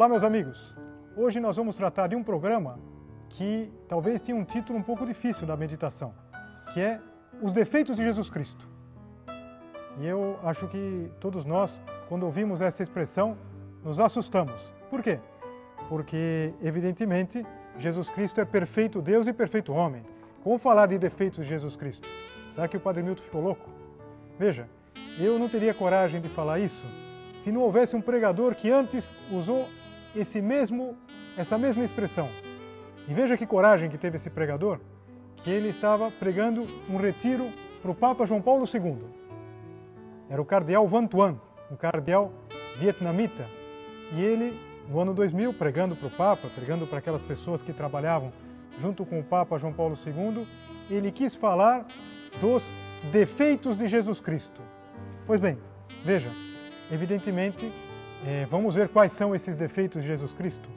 Olá, meus amigos. Hoje nós vamos tratar de um programa que talvez tenha um título um pouco difícil da meditação, que é Os Defeitos de Jesus Cristo. E eu acho que todos nós, quando ouvimos essa expressão, nos assustamos. Por quê? Porque, evidentemente, Jesus Cristo é perfeito Deus e perfeito homem. Como falar de defeitos de Jesus Cristo? Será que o Padre Milton ficou louco? Veja, eu não teria coragem de falar isso se não houvesse um pregador que antes usou essa mesma expressão. E veja que coragem que teve esse pregador, que ele estava pregando um retiro para o Papa João Paulo II. Era o cardeal Van Thuan, um cardeal vietnamita. E ele, no ano 2000, pregando para o Papa, pregando para aquelas pessoas que trabalhavam junto com o Papa João Paulo II, ele quis falar dos defeitos de Jesus Cristo. Pois bem, veja, evidentemente, vamos ver quais são esses defeitos de Jesus Cristo.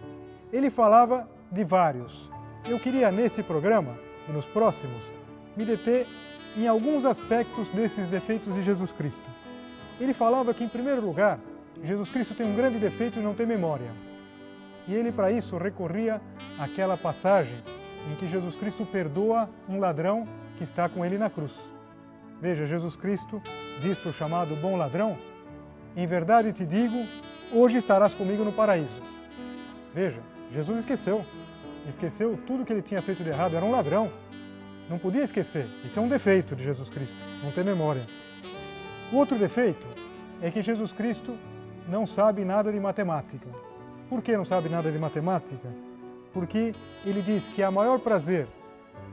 Ele falava de vários. Eu queria, nesse programa e nos próximos, me deter em alguns aspectos desses defeitos de Jesus Cristo. Ele falava que, em primeiro lugar, Jesus Cristo tem um grande defeito e não tem memória. E ele, para isso, recorria àquela passagem em que Jesus Cristo perdoa um ladrão que está com ele na cruz. Veja, Jesus Cristo diz para o chamado bom ladrão: em verdade te digo, hoje estarás comigo no paraíso. Veja, Jesus esqueceu tudo que ele tinha feito de errado, era um ladrão. Não podia esquecer, isso é um defeito de Jesus Cristo, não ter memória. O outro defeito é que Jesus Cristo não sabe nada de matemática. Por que não sabe nada de matemática? Porque ele diz que há maior prazer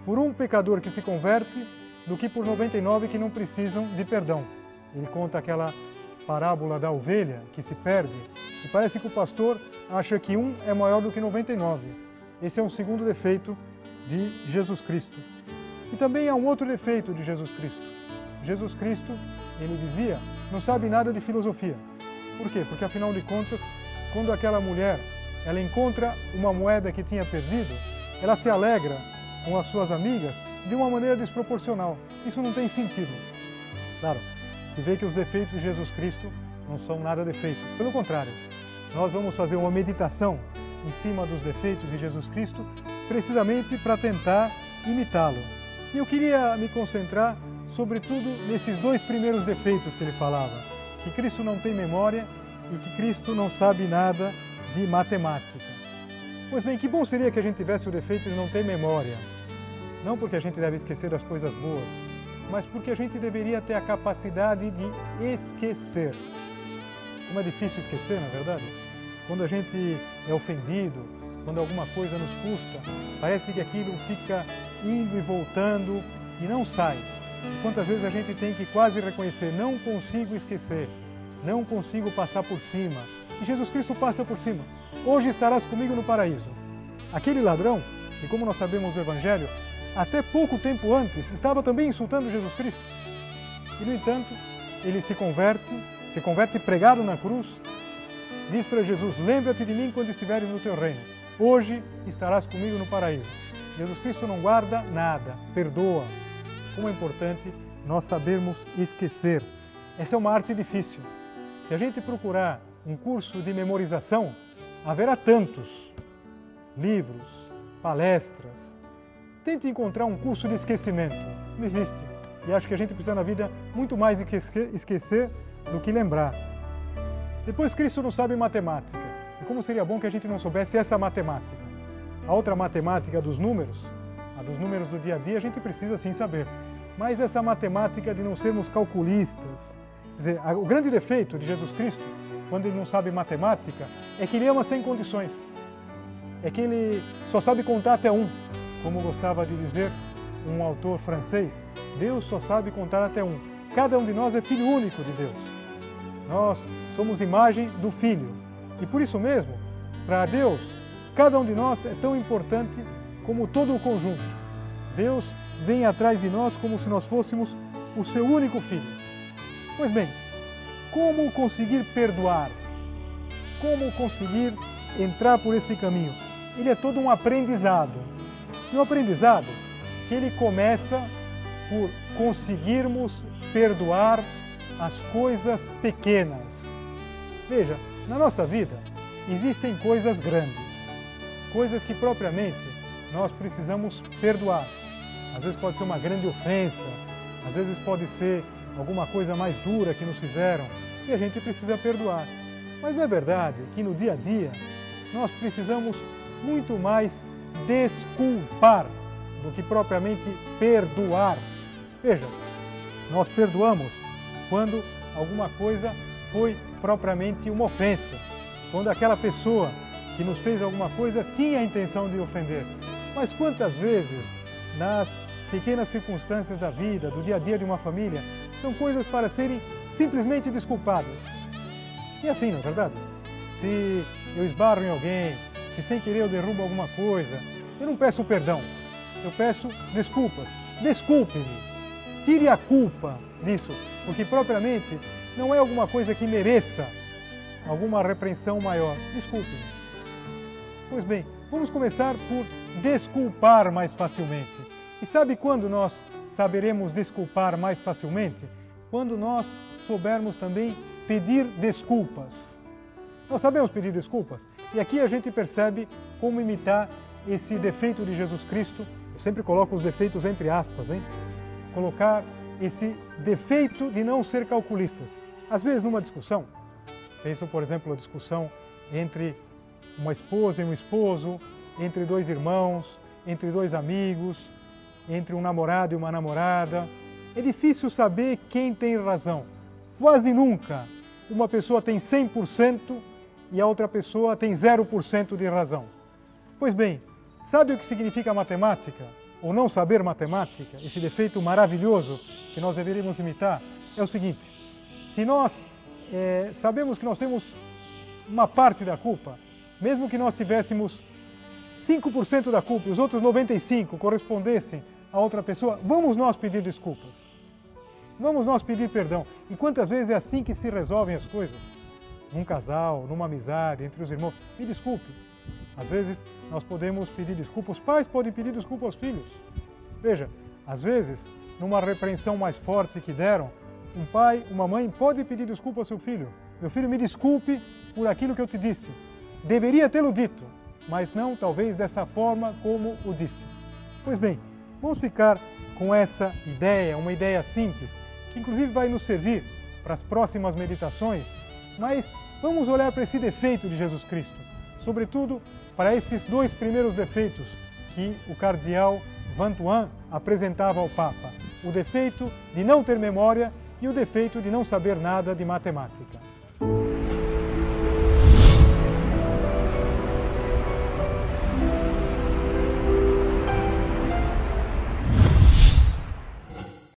por um pecador que se converte do que por 99 que não precisam de perdão. Ele conta aquela parábola da ovelha que se perde e parece que o pastor acha que um é maior do que 99. Esse é um segundo defeito de Jesus Cristo. E também há um outro defeito de Jesus Cristo. Jesus Cristo, ele dizia, não sabe nada de filosofia. Por quê? Porque, afinal de contas, quando aquela mulher ela encontra uma moeda que tinha perdido, ela se alegra com as suas amigas de uma maneira desproporcional. Isso não tem sentido. Claro, se vê que os defeitos de Jesus Cristo não são nada defeitos. Pelo contrário, nós vamos fazer uma meditação em cima dos defeitos de Jesus Cristo, precisamente para tentar imitá-lo. E eu queria me concentrar, sobretudo, nesses dois primeiros defeitos que ele falava, que Cristo não tem memória e que Cristo não sabe nada de matemática. Pois bem, que bom seria que a gente tivesse o defeito de não ter memória. Não porque a gente deve esquecer das coisas boas, mas porque a gente deveria ter a capacidade de esquecer. Como é difícil esquecer, na verdade? Quando a gente é ofendido, quando alguma coisa nos custa, parece que aquilo fica indo e voltando e não sai. E quantas vezes a gente tem que quase reconhecer, não consigo esquecer, não consigo passar por cima. E Jesus Cristo passa por cima. Hoje estarás comigo no paraíso. Aquele ladrão, que como nós sabemos do Evangelho, até pouco tempo antes, estava também insultando Jesus Cristo. E, no entanto, ele se converte pregado na cruz, diz para Jesus, lembra-te de mim quando estiveres no teu reino. Hoje estarás comigo no paraíso. Jesus Cristo não guarda nada, perdoa. Como é importante nós sabermos esquecer. Essa é uma arte difícil. Se a gente procurar um curso de memorização, haverá tantos livros, palestras. Tente encontrar um curso de esquecimento. Não existe. E acho que a gente precisa na vida muito mais esquecer do que lembrar. Depois, Cristo não sabe matemática. E como seria bom que a gente não soubesse essa matemática? A outra matemática dos números, a dos números do dia a dia, a gente precisa sim saber. Mas essa matemática de não sermos calculistas. Quer dizer, o grande defeito de Jesus Cristo, quando ele não sabe matemática, é que ele ama sem condições. É que ele só sabe contar até um. Como gostava de dizer um autor francês, Deus só sabe contar até um. Cada um de nós é filho único de Deus. Nós somos imagem do Filho. E por isso mesmo, para Deus, cada um de nós é tão importante como todo o conjunto. Deus vem atrás de nós como se nós fôssemos o seu único filho. Pois bem, como conseguir perdoar? Como conseguir entrar por esse caminho? Ele é todo um aprendizado. E um aprendizado que ele começa por conseguirmos perdoar as coisas pequenas. Veja, na nossa vida existem coisas grandes, coisas que propriamente nós precisamos perdoar. Às vezes pode ser uma grande ofensa, às vezes pode ser alguma coisa mais dura que nos fizeram e a gente precisa perdoar. Mas não é verdade que no dia a dia nós precisamos muito mais desculpar do que propriamente perdoar. Veja, nós perdoamos quando alguma coisa foi propriamente uma ofensa, quando aquela pessoa que nos fez alguma coisa tinha a intenção de ofender. Mas quantas vezes, nas pequenas circunstâncias da vida, do dia a dia de uma família, são coisas para serem simplesmente desculpadas. E assim, não é verdade? Se eu esbarro em alguém, se sem querer eu derrubo alguma coisa, eu não peço perdão, eu peço desculpas. Desculpe-me, tire a culpa disso, porque propriamente não é alguma coisa que mereça alguma repreensão maior. Desculpe-me. Pois bem, vamos começar por desculpar mais facilmente. E sabe quando nós saberemos desculpar mais facilmente? Quando nós soubermos também pedir desculpas. Nós sabemos pedir desculpas e aqui a gente percebe como imitar esse defeito de Jesus Cristo. Eu sempre coloco os defeitos entre aspas, hein? Colocar esse defeito de não ser calculistas. Às vezes numa discussão, penso por exemplo a discussão entre uma esposa e um esposo, entre dois irmãos, entre dois amigos, entre um namorado e uma namorada. É difícil saber quem tem razão. Quase nunca uma pessoa tem 100% e a outra pessoa tem 0% de razão. Pois bem, sabe o que significa matemática? Ou não saber matemática? Esse defeito maravilhoso que nós deveríamos imitar? É o seguinte, se nós sabemos que nós temos uma parte da culpa, mesmo que nós tivéssemos 5% da culpa e os outros 95% correspondessem a outra pessoa, vamos nós pedir desculpas. Vamos nós pedir perdão. E quantas vezes é assim que se resolvem as coisas? Num casal, numa amizade, entre os irmãos. Me desculpe. Às vezes nós podemos pedir desculpa, os pais podem pedir desculpa aos filhos. Veja, às vezes, numa repreensão mais forte que deram, um pai, uma mãe pode pedir desculpa ao seu filho. Meu filho, me desculpe por aquilo que eu te disse. Deveria tê-lo dito, mas não talvez dessa forma como o disse. Pois bem, vamos ficar com essa ideia, uma ideia simples, que inclusive vai nos servir para as próximas meditações, mas vamos olhar para esse defeito de Jesus Cristo, sobretudo para esses dois primeiros defeitos que o cardeal Vantuan apresentava ao Papa, o defeito de não ter memória e o defeito de não saber nada de matemática.